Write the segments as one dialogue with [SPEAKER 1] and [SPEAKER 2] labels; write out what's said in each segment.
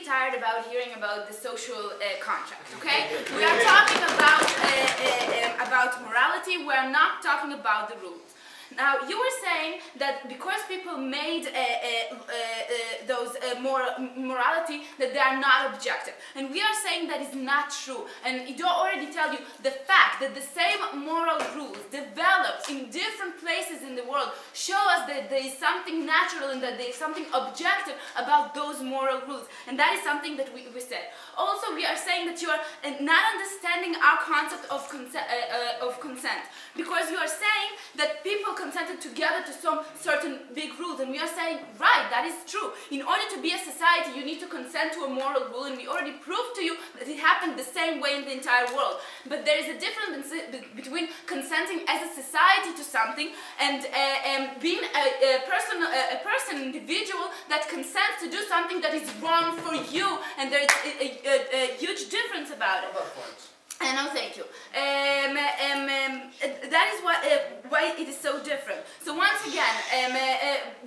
[SPEAKER 1] tired about hearing about the social contract, okay? We are talking about morality, we are not talking about the rules. Now, you were saying that because people made those morality, that they are not objective. And we are saying that is not true. And it already tell you the fact that the same moral rules developed in different places in the world show us that there is something natural and that there is something objective about those moral rules. And that is something that we said. Also, we are saying that you are not understanding our concept of consent. Because you are saying that people consented together to some certain big rules, and we are saying, right, that is true. In order to be a society, you need to consent to a moral rule, and we already proved to you that it happened the same way in the entire world. But there is a difference between consenting as a society to something and being a person, individual that consents to do something that is wrong for you, and there is a huge difference about it. No, thank you. That is why it is so different. So once again,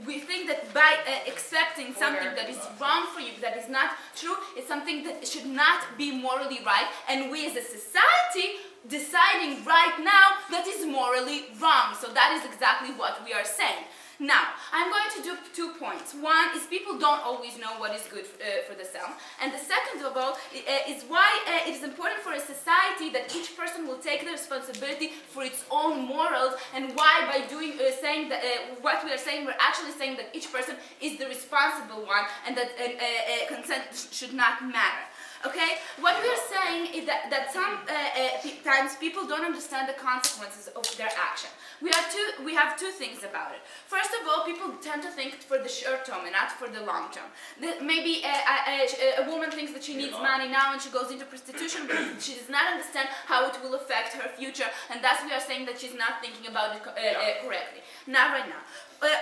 [SPEAKER 1] we think that by accepting something that is wrong for you, that is not true, is something that should not be morally right, and we as a society deciding right now that is morally wrong. So that is exactly what we are saying. Now, I'm going to do 2 points. One is people don't always know what is good for themselves. And the second of all is why it is important for a society that each person will take the responsibility for its own morals, and why by doing saying that what we are saying, we're actually saying that each person is the responsible one, and that consent should not matter. Okay, what we are saying is that sometimes people don't understand the consequences of their action. We have two things about it. First of all, people tend to think for the short term and not for the long term. Maybe a woman thinks that she needs money now and she goes into prostitution, but she does not understand how it will affect her future, and thus we are saying that she's not thinking about it correctly. Not right now.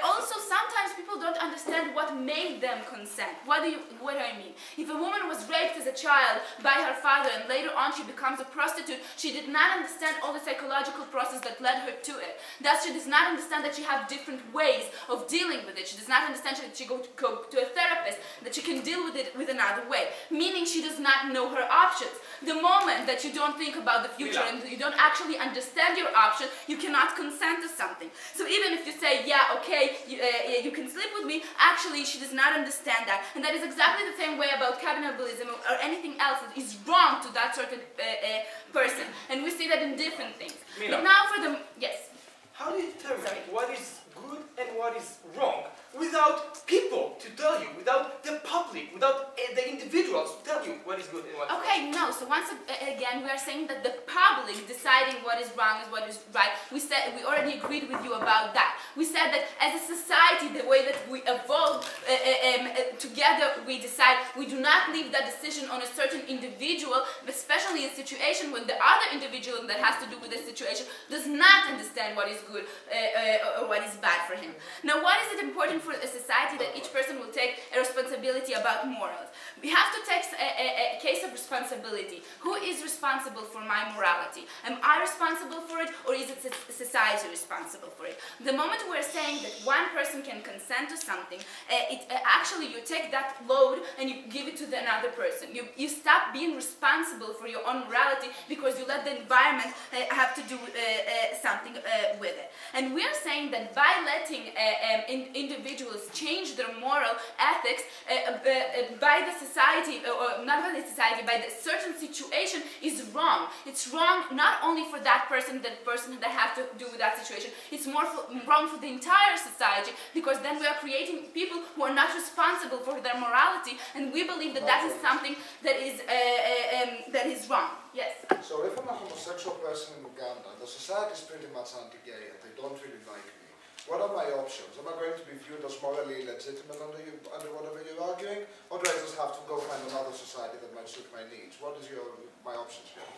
[SPEAKER 1] Also, sometimes people don't understand what made them consent. What do I mean? If a woman was raped as a child by her father and later on she becomes a prostitute, she did not understand all the psychological process that led her to it. Thus, she does not understand that she has different ways of dealing with it. She does not understand that she go to a therapist, that she can deal with it with another way. Meaning she does not know her options. The moment that you don't think about the future and you don't actually understand your option, you cannot consent to something. So even if you say, yeah, okay, you can sleep with me, actually she does not understand that. And that is exactly the same way about cannibalism or anything else that is wrong to that certain person. And we see that in different things.
[SPEAKER 2] Mila,
[SPEAKER 1] but now for the... Yes?
[SPEAKER 2] How do you determine what is good and what is wrong without people to tell you, without the public, without the individuals to tell you what is good and what is
[SPEAKER 1] Okay, no. So once again, we are saying that the public deciding what is wrong and what is right. We already agreed with you about that. We said that as a society, the way that we evolve together, we decide. We do not leave that decision on a certain individual, especially in a situation when the other individual that has to do with the situation does not understand what is good or what is bad for him. Now, why is it important for a society that each person will take a responsibility about morals? We have to take a case of responsibility. Who is responsible for my morality? Am I responsible for it, or is it society responsible for it? The moment we're saying that one person can consent to something, actually you take that load and you give it to another person. You stop being responsible for your own morality because you let the environment have to do something with it. And we are saying that by letting individuals change their moral ethics by the society, or not by the society, by the certain situation is wrong. It's wrong not only for that person that have to do with that situation. It's wrong for the entire society, because then we are creating people who are not responsible for their morality, and we believe that that is something that is wrong. Yes?
[SPEAKER 3] So if I'm a homosexual person in Uganda, the society is pretty much anti-gay and they don't really like me. What are my options? Am I going to be viewed as morally legitimate under whatever you're arguing? Or do I just have to go find another society that might suit my needs? What is my options here?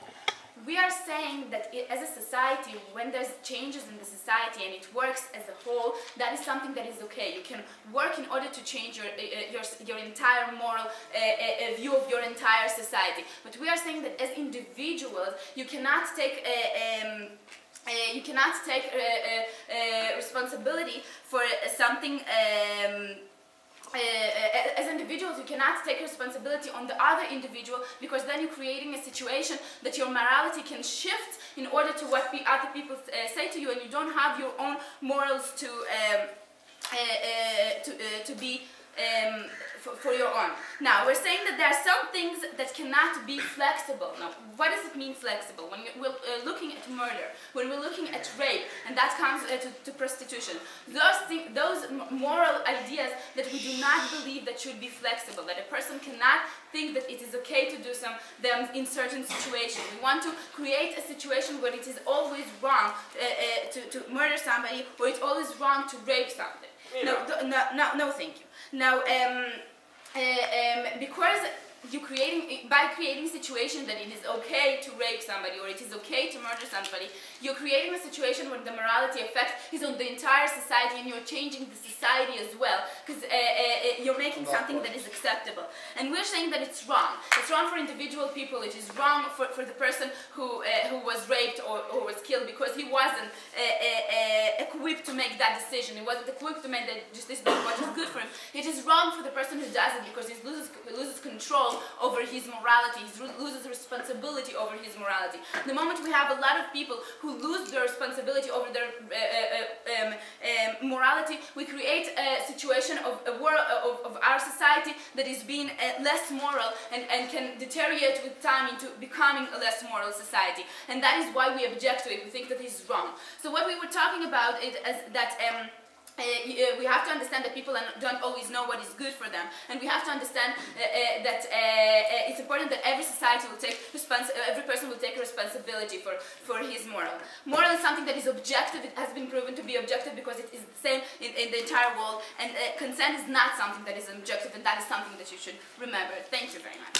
[SPEAKER 1] We are saying that as a society, when there's changes in the society and it works as a whole, that is something that is okay. You can work in order to change your entire moral view of your entire society. But we are saying that as individuals, you cannot take responsibility for something as individuals, you cannot take responsibility on the other individual, because then you're creating a situation that your morality can shift in order to what other people say to you, and you don't have your own morals to be for your own. Now, we're saying that there are some things that cannot be flexible. Now, what does it mean flexible? When we're looking at murder, when we're looking at rape, and that comes to prostitution, those moral ideas that we do not believe that should be flexible, that a person cannot think that it is okay to do them in certain situations. We want to create a situation where it is always wrong to murder somebody, or it's always wrong to rape somebody. No, thank you. Now, because by creating a situation that it is okay to rape somebody or it is okay to murder somebody, you're creating a situation where the morality effect is on the entire society, and you're changing the society as well, because you're making something that is acceptable. And we're saying that it's wrong. It's wrong for individual people. It is wrong for the person who was raped or was killed, because he wasn't equipped to make that decision. He wasn't equipped to make that decision what is good for him. It is wrong for the person who does it, because he loses control over his morality. He loses responsibility over his morality. The moment we have a lot of people who lose their responsibility over their morality, we create a situation of our society that is being less moral and can deteriorate with time into becoming a less moral society. And that is why we object to it. We think that it is wrong. So what we were talking about is that we have to understand that people don't always know what is good for them, and we have to understand that it's important that every person will take responsibility for his moral. Moral is something that is objective. It has been proven to be objective because it is the same in the entire world, and consent is not something that is objective, and that is something that you should remember. Thank you very much.